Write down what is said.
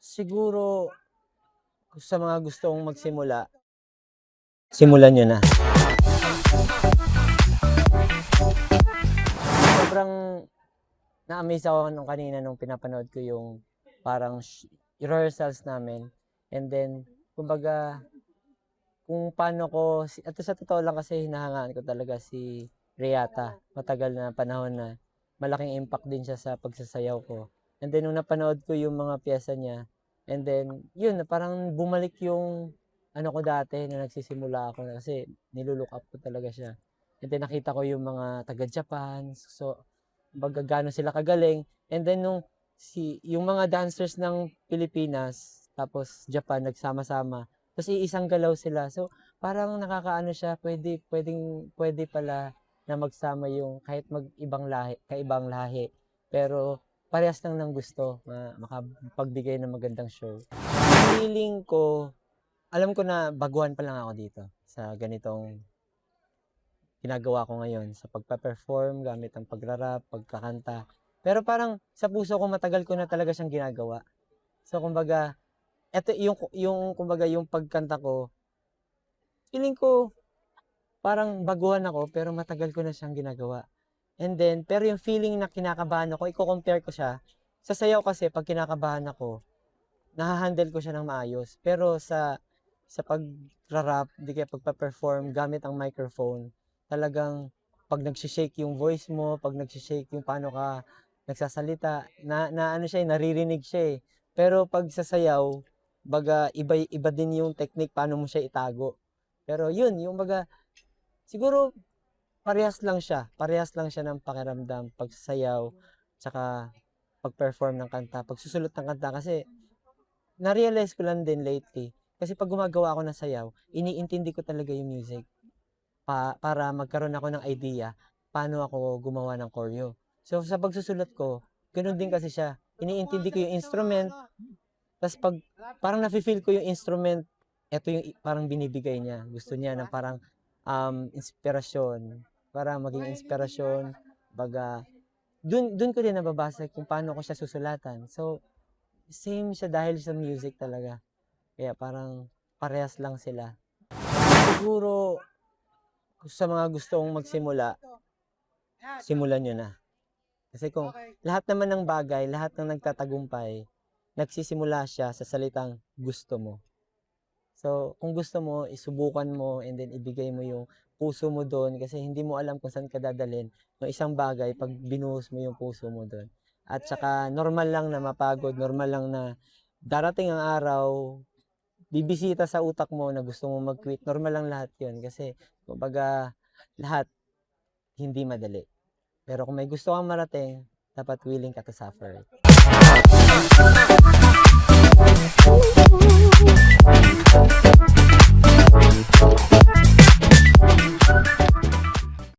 Siguro, sa mga gustong magsimula, simulan niyo na. Sobrang na-amaze ako nung kanina nung pinapanood ko yung parang rehearsals namin. And then, kumbaga, kung paano ko, at sa totoo lang kasi hinahangaan ko talaga si Reata. Matagal na panahon na malaking impact din siya sa pagsasayaw ko. And then, nung napanood ko yung mga pyesa niya, and then, yun, parang bumalik yung ano ko dati na nagsisimula ako kasi nilulook up ko talaga siya. And then, nakita ko yung mga taga-Japan. So, baga gano'n sila kagaling. And then, yung mga dancers ng Pilipinas, tapos Japan, nagsama-sama. Tapos iisang galaw sila. So, parang nakakaano siya, pwede pala na magsama yung kahit kaibang lahi. Pero parehas lang ng gusto, makapagbigay ng magandang show. Feeling ko, alam ko na baguhan pa lang ako dito sa ganitong ginagawa ko ngayon sa pagpa-perform gamit ang pagrarap, pagkakanta. Pero parang sa puso ko matagal ko na talaga siyang ginagawa. So kumbaga, eto yung kumbaga yung pagkanta ko, feeling ko parang baguhan ako pero matagal ko na siyang ginagawa. And then, pero yung feeling na kinakabahan ako, i-compare ko siya. Sa sayaw kasi, pag kinakabahan ako, nahahandle ko siya ng maayos. Pero sa pag-rap, di kaya pagpa-perform gamit ang microphone, talagang pag nagsishake yung voice mo, pag nagsishake yung paano ka nagsasalita, na ano siya, naririnig siya eh. Pero pag sa sayaw, baga iba din yung technique paano mo siya itago. Pero yun, yung baga, siguro parehas lang siya ng pakiramdam, pagsasayaw, tsaka pag-perform ng kanta, pagsusulat ng kanta. Kasi, na-realize ko lang din lately, kasi pag gumagawa ako ng sayaw, iniintindi ko talaga yung music. Para magkaroon ako ng idea, paano ako gumawa ng choreo. So, sa pagsusulat ko, ganoon din kasi siya. Iniintindi ko yung instrument, tapos parang nafe-feel ko yung instrument, ito yung parang binibigay niya. Gusto niya ng parang inspirasyon, para maging inspirasyon, baga, dun ko din nababasa kung paano ko siya susulatan. So, same siya dahil sa music talaga. Kaya parang parehas lang sila. Siguro, sa mga gustong magsimula, simulan nyo na. Kasi kung lahat naman ng bagay, lahat ng nagtatagumpay, nagsisimula siya sa salitang gusto mo. So, kung gusto mo, isubukan mo and then ibigay mo yung puso mo doon kasi hindi mo alam kung saan ka dadalhin ng isang bagay pag binuhos mo yung puso mo doon. At saka normal lang na mapagod, normal lang na darating ang araw, bibisita sa utak mo na gusto mo mag-quit. Normal lang lahat yun kasi kumbaga lahat hindi madali. Pero kung may gusto kang marating, dapat willing ka to suffer.